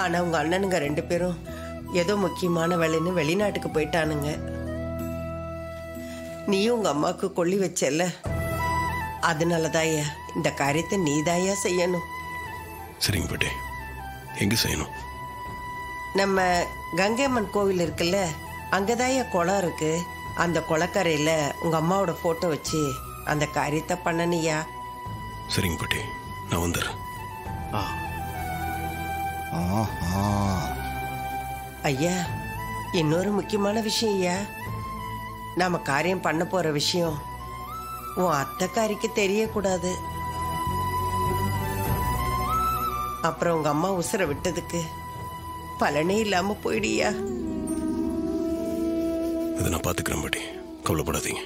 ஆனா உங்க அண்ணனுங்க 2 பேரும் ஏதோ முக்கியமான வேலைன்னு வெளிநாட்டுக்கு போயிட்டானுங்க. நீயும் உங்க அம்மாவுக்கு கொள்ளி வச்சல, அதனாலதாயா இந்த காரியத்தை நீதாயா செய்யணும். சரிங்க பாட்டி, எங்க செய்யணும்? நம்ம கங்கையம்மன் கோவில் இருக்குல்ல, அங்கதாயா குளம் இருக்கு. அந்த குளக்கரையில உங்க அம்மாவோட போட்டோ வச்சு அந்த காரியத்தை பண்ணனியா. சரிங்க பாட்டி, நான் வந்துடுறேன். ஐயா, இன்னொரு முக்கியமான விஷயம் ஐயா. நாம காரியம் பண்ண போற விஷயம் உன் அத்தைக்காரிக்கு தெரியக்கூடாது. அப்புறம் உங்க அம்மா உசுர விட்டதுக்கு பலனே இல்லாம போயிடியா. இதை நான் பாத்துக்கிறேன் பாட்டி, கவலைப்படாதீங்க.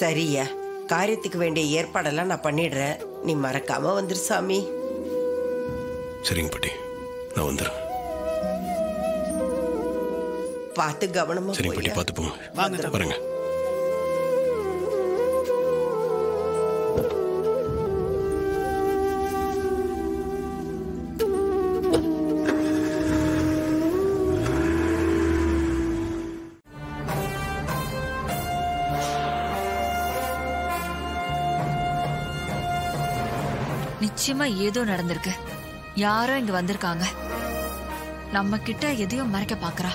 சரியா, காரியத்துக்கு வேண்டிய ஏற்பாடெல்லாம் நான் பண்ணிடுறேன். நீ மறக்காம வந்துரு சாமி. சரிங்க பாட்டி, நான் வந்துடுறேன். பார்த்து கவனமா. சரிங்க பாட்டி, பார்த்து போங்க. வரேங்க. நிச்சயமா ஏதோ நடந்திருக்கு. யாரோ இங்க வந்திருக்காங்க. நம்ம கிட்ட எதையோ மறைக்க பாக்குறா.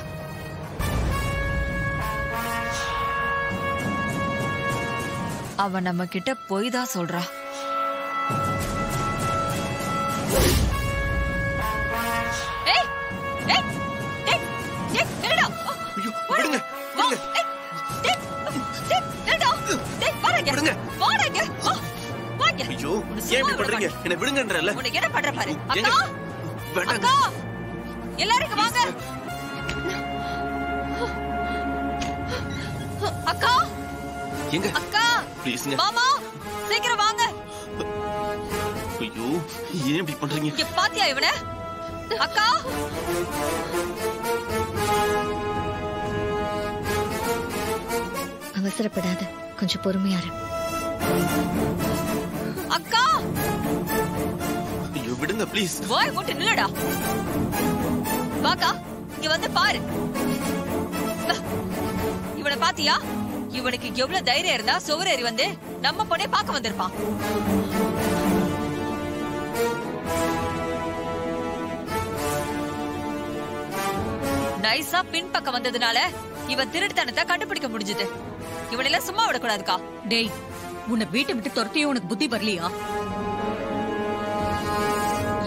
அவ நம்ம கிட்ட போய் தான் சொல்றா. என்ன விடுங்கன்றல. உனக்கு என்ன பண்ற பாரு. அக்கா, அக்கா, எல்லாரும் வாங்க. அக்கா, எங்க? அக்கா, ப்ளீஸ்ங்க மாமா, சீக்கிரம் வாங்க. ஐயோ, ஏன் இப்படி பண்றீங்க? இங்க பாத்தியா இவனை? அக்கா, அவசரப்படாத, கொஞ்சம் பொறுமையா இரு. அக்கா, ஐயோ விடுங்க ப்ளீஸ். வாய் மூட்டு நில்லடா. வாக்கா, இங்க வந்து பாரு. இவனை பாத்தியா? இவனுக்கு எவ்வளவு தைரியம் இருந்தா சுவரேறி வந்து நம்ம பொண்ணே பார்க்க வந்திருப்பான். நைஸா பின்பக்கம் வந்ததுனால இவன் திருட்டுத்தனத்தை கண்டுபிடிக்க முடிஞ்சது. இவனெல்லாம் சும்மா விடக்கூடாதுக்கா. டேய், உன்னை வீட்டை விட்டு துரத்தியும் உனக்கு புத்தி வரலையா?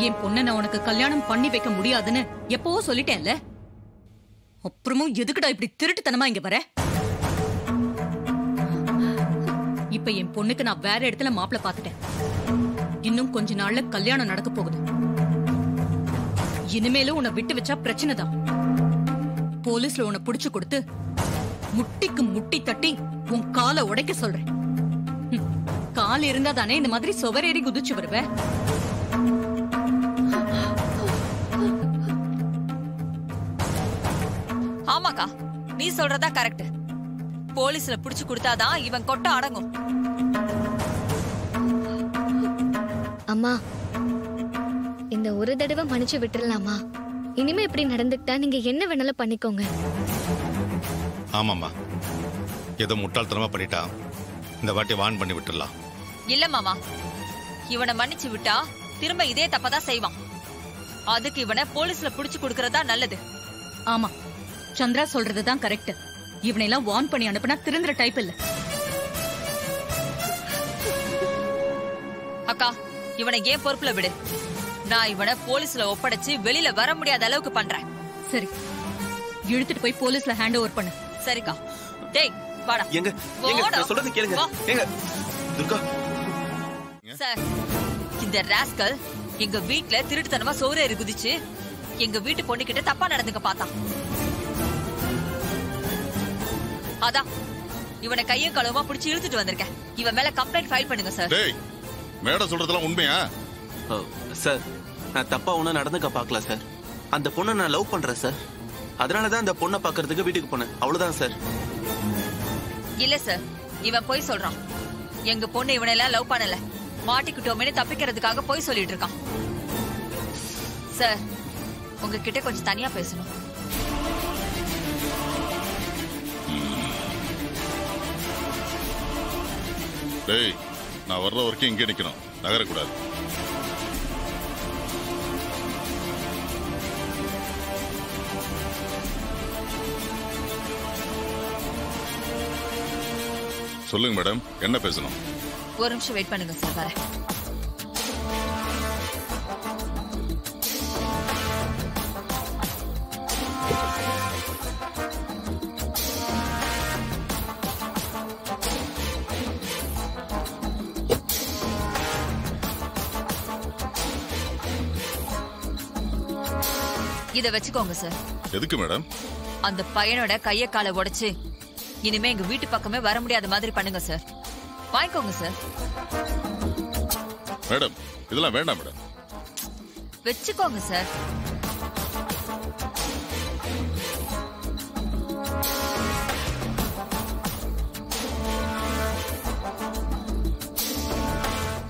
என் பொண்ணை நான் உனக்கு கல்யாணம் பண்ணி வைக்க முடியாதுன்னு எப்பவோ சொல்லிட்டேன்ல. அப்புறமும் எதுக்குடா இப்படி திருட்டுத்தனமா இங்க வர? இப்ப என் பொண்ணுக்கு நான் வேற இடத்துல மாப்பிள்ள பாத்துட்டேன். இன்னும் கொஞ்ச நாள்ல கல்யாணம் நடக்க போகுது. இனிமேலும் உன்னை விட்டு வச்சா பிரச்சனை தான். போலீஸ்ல உன்னை புடிச்சு கொடுத்து முட்டிக்கு முட்டி தட்டி உன் காலை உடைக்க சொல்றேன். கால் இருந்தா தானே இந்த மாதிரி சுவரேறி குதிச்சு வருவ. ஆமாக்கா, நீ சொல்றதா கரெக்ட். போலீஸ்ல புடிச்சு கொடுத்தாதான் இவன் கொட்ட அடங்கும். அம்மா, இந்த ஒரு தடவை மன்னிச்சு விட்டுறலாமா? இனிமே இப்படி நடந்துக்கிட்டா நீங்க என்ன வேணாலும் பண்ணிக்கோங்க. ஆமாம்மா, ஏதோ முட்டாள்தனமா பண்ணிட்டா. இந்த வாட்டி வான் பண்ணி விட்டுறலாம். இல்ல மாமா, இவனை மன்னிச்சு விட்டா திரும்ப இதே தப்பதான் செய்வான். அதுக்கு இவனை போலீஸ்ல புடிச்சு கொடுக்கறதா நல்லது. ஆமா, சந்திரா சொல்றதுதான் கரெக்ட். இவனையெல்லாம் வார்ன் பண்ணி அனுப்புனா திருந்துற டைப் இல்ல. அக்கா, இவனை ஏன் பொறுப்புல விடு. நான் இவனை போலீஸ்ல ஒப்படைச்சு வெளியில வர முடியாத அளவுக்கு பண்றேன். சரி, இழுத்துட்டு போய் போலீஸ்ல ஹேண்ட் ஓவர் பண்ணு. சரிக்கா. டேய் வாடா. எங்க நான் சொல்றது கேளுங்க. எங்க துர்கா சார், இந்த ராஸ்கல் எங்க வீட்ல திருட்டுத்தனமா சோறேறி குதிச்சு எங்க வீட்டு பொண்ணுகிட்ட தப்பா நடந்துக்க பார்த்தான். அதான் இவனை கையும் களவுமா பிடிச்சு இழுத்துட்டு வந்திருக்கேன். இவன் மேல கம்ப்ளைண்ட் ஃபைல் பண்ணுங்க சார். டேய், மேடம் சொல்றதெல்லாம் உண்மையா? சார், நான் தப்பா ஒன்னும் நடந்துக்க பாக்கல சார். அந்த பொண்ணை நான் லவ் பண்றேன் சார். அதனாலதான் அந்த பொண்ணை பாக்குறதுக்கு வீட்டுக்கு போனேன். அவ்வளவுதான் சார். இல்ல சார், இவன் போய் சொல்றான். எங்க பொண்ணு இவனெல்லாம் லவ் பண்ணல, மாட்டிக்கிட்டோமே தப்பிக்கிறதுக்காக போய் சொல்லிட்டு இருக்கான். சார், உங்ககிட்ட கொஞ்சம் தனியா பேசணும். டேய், நான் வர்ற வரைக்கும் இங்கே நிக்கணும், நகரக்கூடாது. சொல்லுங்க மேடம், என்ன பேசணும்? ஒரு நிமிஷம் வெயிட் பண்ணுங்க சார், வரேன். இத வச்சுக்கோங்க சார். எதுக்கு மேடம்? அந்த பையனோட கைய காலை உடைச்சு இனிமே எங்க வீட்டு பக்கமே வர முடியாத மாதிரி பண்ணுங்க சார். வாங்கிக்கோங்க சார். மேடம், இதெல்லாம் வேண்டாம் மேடம். வச்சுக்கோங்க சார்.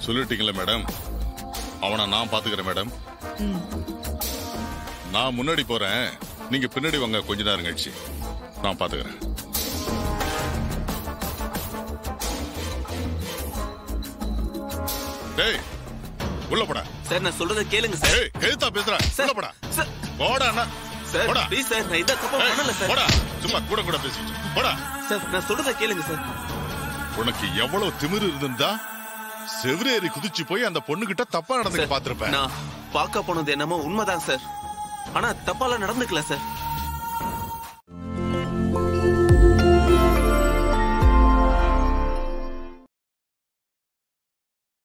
சொல்லிட்டீங்களா மேடம்? அவனை நான் பாத்துக்கிறேன் மேடம். நான் முன்னாடி போறேன், நீங்க பின்னாடி வாங்க. கொஞ்ச நேரம் கழிச்சு நான் பாத்துக்கிறேன். டேய், உள்ள போடா. சார், நான் சொல்றத கேளுங்க சார். ஏய், கேத்தா பேசுறா. உள்ள போடா. சார், போடா அண்ணா. சார், போடா. ப்ளீஸ் சார், நான் இந்த தப்பு பண்ணல சார். போடா. சும்மா கூட கூட பேசிட்டு. போடா. சார், நான் சொல்றத கேளுங்க சார். உனக்கு எவ்வளவு திமிரு இருந்திருந்தா செவிரேறி குதிச்சு போய் அந்த பொண்ணுகிட்ட தப்பா நடந்துக்க பாத்திருப்பேன். நான் பார்க்க போனது என்னமோ உண்மைதான் சார். ஆனா தப்பால நடந்துக்கல சார்.